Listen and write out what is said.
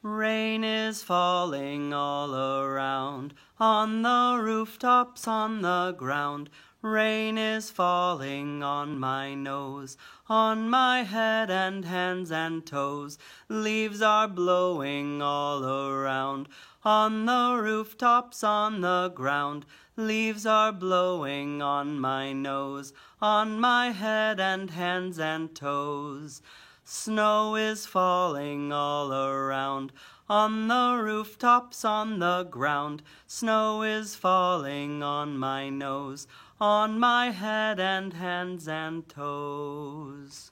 Rain is falling all around, on the rooftops, on the ground. Rain is falling on my nose, on my head and hands and toes. Leaves are blowing all around, on the rooftops, on the ground. Leaves are blowing on my nose, on my head and hands and toes. Snow is falling all around, on the rooftops, on the ground. Snow is falling on my nose, on my head and hands and toes.